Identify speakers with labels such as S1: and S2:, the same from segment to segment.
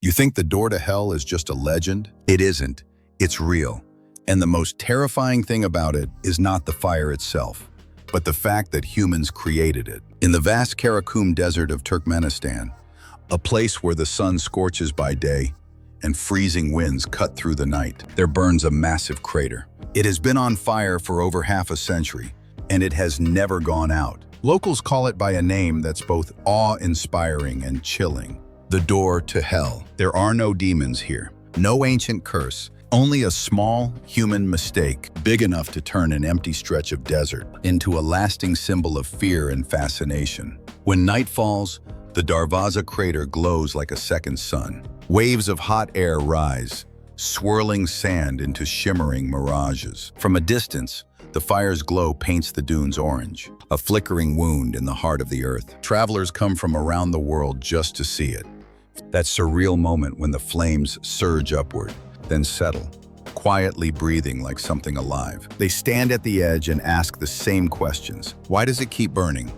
S1: You think the door to hell is just a legend? It isn't. It's real. And the most terrifying thing about it is not the fire itself, but the fact that humans created it. In the vast Karakum Desert of Turkmenistan, a place where the sun scorches by day and freezing winds cut through the night, there burns a massive crater. It has been on fire for over half a century, and it has never gone out. Locals call it by a name that's both awe-inspiring and chilling: the door to hell. There are no demons here, no ancient curse, only a small human mistake big enough to turn an empty stretch of desert into a lasting symbol of fear and fascination. When night falls, the Darvaza Crater glows like a second sun. Waves of hot air rise, swirling sand into shimmering mirages. From a distance, the fire's glow paints the dunes orange, a flickering wound in the heart of the earth. Travelers come from around the world just to see it. That surreal moment when the flames surge upward, then settle, quietly breathing like something alive. They stand at the edge and ask the same questions. Why does it keep burning?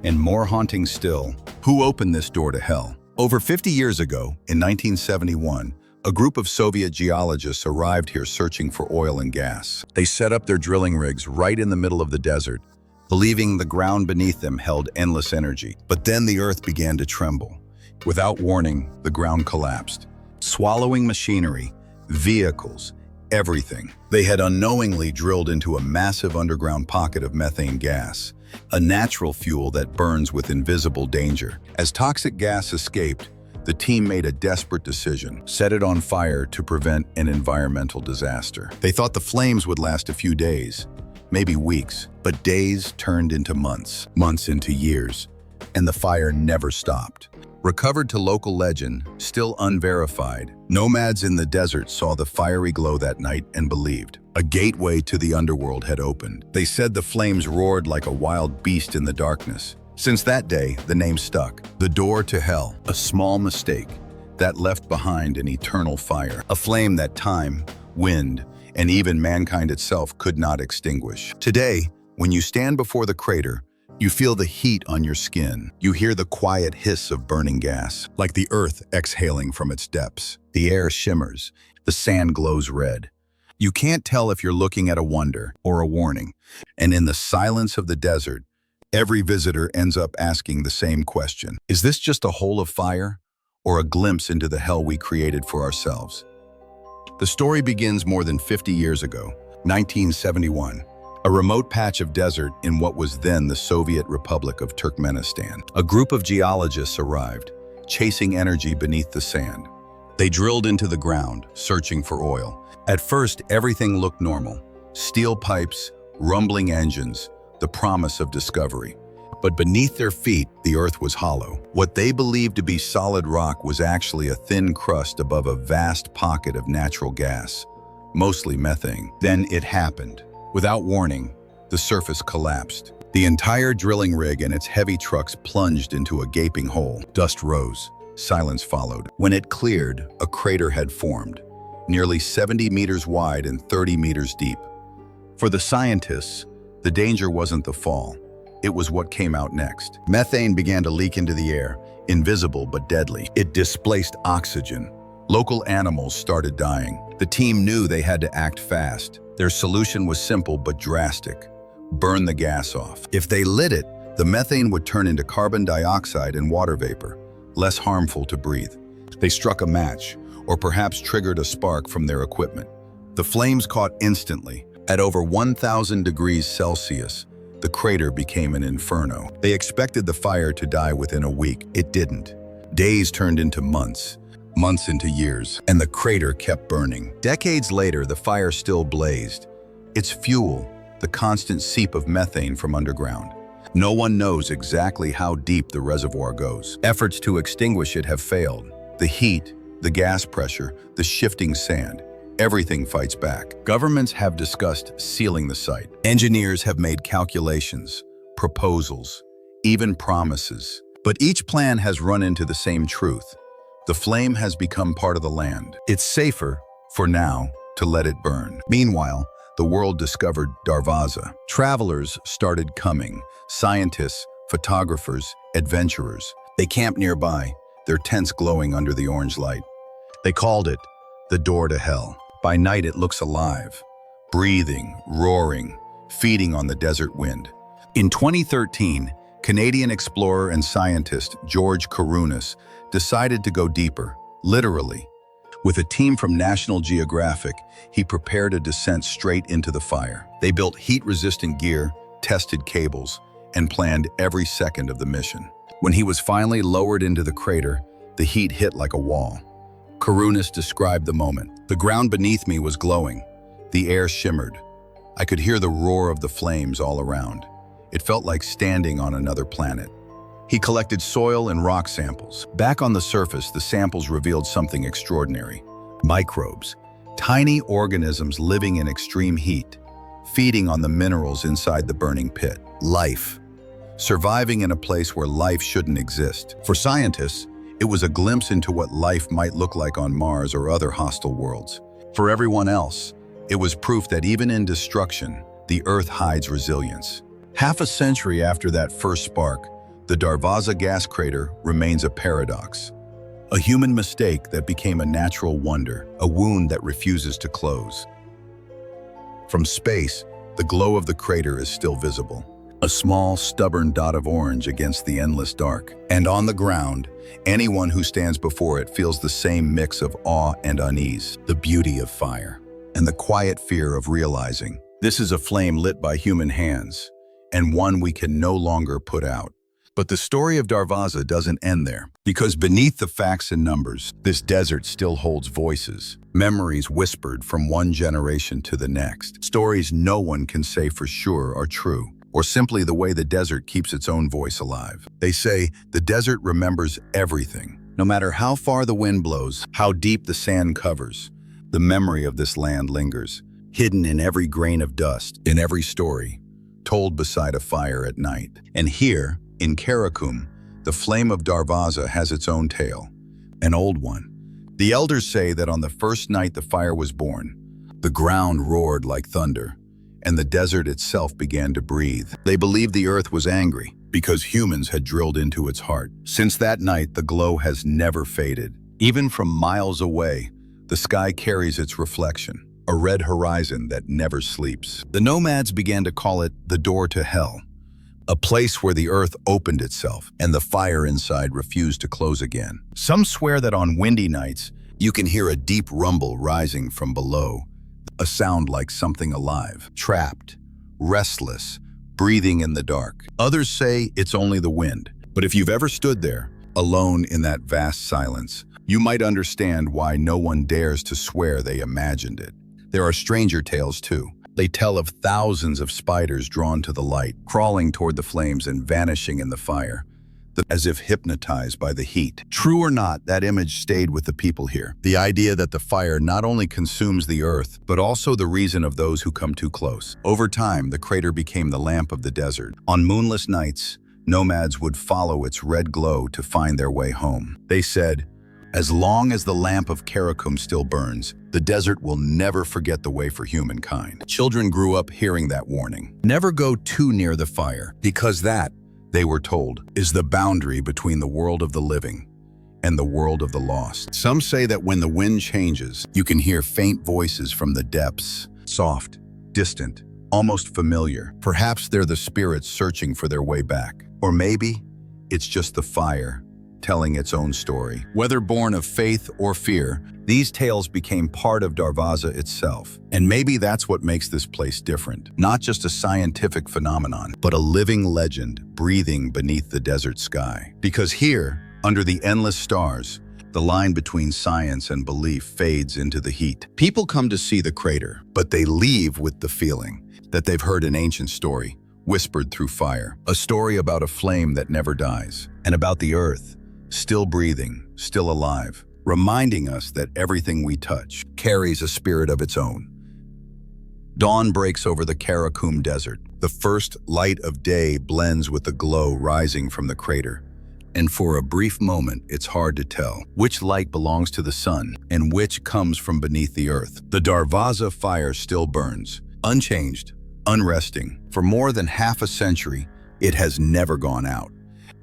S1: And more haunting still, who opened this door to hell? Over 50 years ago, in 1971, a group of Soviet geologists arrived here searching for oil and gas. They set up their drilling rigs right in the middle of the desert, believing the ground beneath them held endless energy. But then the earth began to tremble. Without warning, the ground collapsed, swallowing machinery, vehicles, everything. They had unknowingly drilled into a massive underground pocket of methane gas, a natural fuel that burns with invisible danger. As toxic gas escaped, the team made a desperate decision: set it on fire to prevent an environmental disaster. They thought the flames would last a few days, maybe weeks, but days turned into months, months into years, and the fire never stopped. Recovered to local legend, still unverified, nomads in the desert saw the fiery glow that night and believed a gateway to the underworld had opened. They said the flames roared like a wild beast in the darkness. Since that day, the name stuck: the door to hell. A small mistake that left behind an eternal fire, a flame that time, wind, and even mankind itself could not extinguish. Today, when you stand before the crater, you feel the heat on your skin. You hear the quiet hiss of burning gas, like the earth exhaling from its depths. The air shimmers, the sand glows red. You can't tell if you're looking at a wonder or a warning. And in the silence of the desert, every visitor ends up asking the same question: is this just a hole of fire, or a glimpse into the hell we created for ourselves? The story begins more than 50 years ago, 1971. A remote patch of desert in what was then the Soviet Republic of Turkmenistan. A group of geologists arrived, chasing energy beneath the sand. They drilled into the ground, searching for oil. At first, everything looked normal: steel pipes, rumbling engines, the promise of discovery. But beneath their feet, the earth was hollow. What they believed to be solid rock was actually a thin crust above a vast pocket of natural gas, mostly methane. Then it happened. Without warning, the surface collapsed. The entire drilling rig and its heavy trucks plunged into a gaping hole. Dust rose. Silence followed. When it cleared, a crater had formed, nearly 70 meters wide and 30 meters deep. For the scientists, the danger wasn't the fall. It was what came out next. Methane began to leak into the air, invisible but deadly. It displaced oxygen. Local animals started dying. The team knew they had to act fast. Their solution was simple but drastic: burn the gas off. If they lit it, the methane would turn into carbon dioxide and water vapor, less harmful to breathe. They struck a match, or perhaps triggered a spark from their equipment. The flames caught instantly. At over 1,000 degrees Celsius, the crater became an inferno. They expected the fire to die within a week. It didn't. Days turned into months, months into years, and the crater kept burning. Decades later, the fire still blazed. Its fuel, the constant seep of methane from underground. No one knows exactly how deep the reservoir goes. Efforts to extinguish it have failed. The heat, the gas pressure, the shifting sand, everything fights back. Governments have discussed sealing the site. Engineers have made calculations, proposals, even promises. But each plan has run into the same truth. The flame has become part of the land. It's safer, for now, to let it burn. Meanwhile, the world discovered Darvaza. Travelers started coming: scientists, photographers, adventurers. They camped nearby, their tents glowing under the orange light. They called it the door to hell. By night it looks alive, breathing, roaring, feeding on the desert wind. In 2013, Canadian explorer and scientist George Kourounis decided to go deeper, literally. With a team from National Geographic, he prepared a descent straight into the fire. They built heat-resistant gear, tested cables, and planned every second of the mission. When he was finally lowered into the crater, the heat hit like a wall. Kourounis described the moment. The ground beneath me was glowing. The air shimmered. I could hear the roar of the flames all around. It felt like standing on another planet. He collected soil and rock samples. Back on the surface, the samples revealed something extraordinary. Microbes, tiny organisms living in extreme heat, feeding on the minerals inside the burning pit. Life, surviving in a place where life shouldn't exist. For scientists, it was a glimpse into what life might look like on Mars or other hostile worlds. For everyone else, it was proof that even in destruction, the Earth hides resilience. Half a century after that first spark, the Darvaza Gas Crater remains a paradox. A human mistake that became a natural wonder, a wound that refuses to close. From space, the glow of the crater is still visible. A small, stubborn dot of orange against the endless dark. And on the ground, anyone who stands before it feels the same mix of awe and unease, the beauty of fire, and the quiet fear of realizing this is a flame lit by human hands, and one we can no longer put out. But the story of Darvaza doesn't end there, because beneath the facts and numbers, this desert still holds voices, memories whispered from one generation to the next, stories no one can say for sure are true, or simply the way the desert keeps its own voice alive. They say the desert remembers everything. No matter how far the wind blows, how deep the sand covers, the memory of this land lingers, hidden in every grain of dust, in every story, told beside a fire at night. And here, in Karakum, the flame of Darvaza has its own tale, an old one. The elders say that on the first night the fire was born, the ground roared like thunder, and the desert itself began to breathe. They believed the earth was angry because humans had drilled into its heart. Since that night, the glow has never faded. Even from miles away, the sky carries its reflection, a red horizon that never sleeps. The nomads began to call it the door to hell, a place where the earth opened itself and the fire inside refused to close again. Some swear that on windy nights, you can hear a deep rumble rising from below, a sound like something alive, trapped, restless, breathing in the dark. Others say it's only the wind. But if you've ever stood there, alone in that vast silence, you might understand why no one dares to swear they imagined it. There are stranger tales too. They tell of thousands of spiders drawn to the light, crawling toward the flames and vanishing in the fire, as if hypnotized by the heat. True or not, that image stayed with the people here. The idea that the fire not only consumes the earth, but also the reason of those who come too close. Over time, the crater became the lamp of the desert. On moonless nights, nomads would follow its red glow to find their way home. They said, as long as the lamp of Karakum still burns, the desert will never forget the way for humankind. Children grew up hearing that warning. Never go too near the fire, because that, they were told, is the boundary between the world of the living and the world of the lost. Some say that when the wind changes, you can hear faint voices from the depths, soft, distant, almost familiar. Perhaps they're the spirits searching for their way back. Or maybe it's just the fire telling its own story. Whether born of faith or fear, these tales became part of Darvaza itself. And maybe that's what makes this place different. Not just a scientific phenomenon, but a living legend breathing beneath the desert sky. Because here, under the endless stars, the line between science and belief fades into the heat. People come to see the crater, but they leave with the feeling that they've heard an ancient story, whispered through fire. A story about a flame that never dies, and about the earth, still breathing, still alive, reminding us that everything we touch carries a spirit of its own. Dawn breaks over the Karakum Desert. The first light of day blends with the glow rising from the crater. And for a brief moment, it's hard to tell which light belongs to the sun and which comes from beneath the earth. The Darvaza fire still burns, unchanged, unresting. For more than half a century, it has never gone out.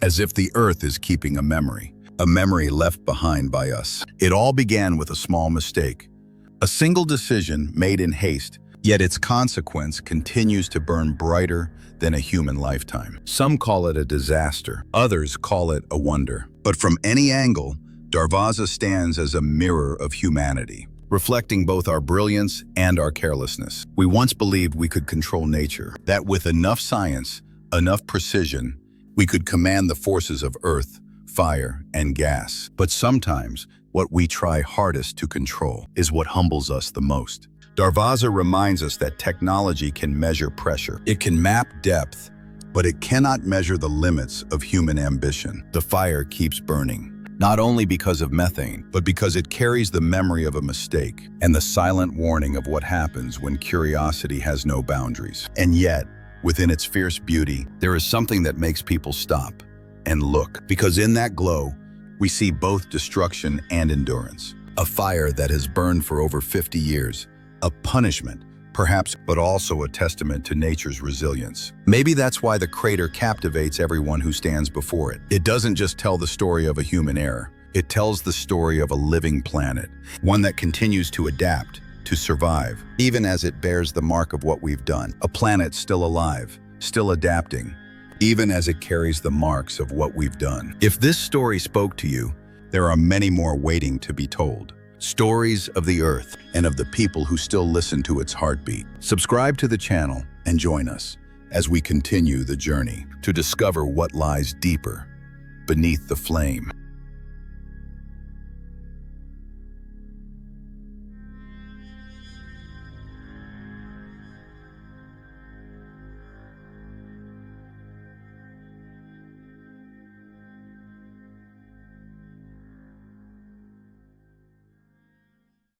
S1: As if the earth is keeping a memory. a memory left behind by us. It all began with a small mistake, a single decision made in haste, yet its consequence continues to burn brighter than a human lifetime. Some call it a disaster, others call it a wonder. But from any angle, Darvaza stands as a mirror of humanity, reflecting both our brilliance and our carelessness. We once believed we could control nature, that with enough science, enough precision, we could command the forces of earth, fire, and gas. But sometimes, what we try hardest to control is what humbles us the most. Darvaza reminds us that technology can measure pressure. It can map depth, but it cannot measure the limits of human ambition. The fire keeps burning, not only because of methane, but because it carries the memory of a mistake and the silent warning of what happens when curiosity has no boundaries. And yet, within its fierce beauty, there is something that makes people stop and look, because in that glow, we see both destruction and endurance. A fire that has burned for over 50 years, a punishment, perhaps, but also a testament to nature's resilience. Maybe that's why the crater captivates everyone who stands before it. It doesn't just tell the story of a human error. It tells the story of a living planet, one that continues to adapt, to survive, even as it bears the mark of what we've done. A planet still alive, still adapting, even as it carries the marks of what we've done. If this story spoke to you, there are many more waiting to be told. Stories of the Earth and of the people who still listen to its heartbeat. Subscribe to the channel and join us as we continue the journey to discover what lies deeper beneath the flame.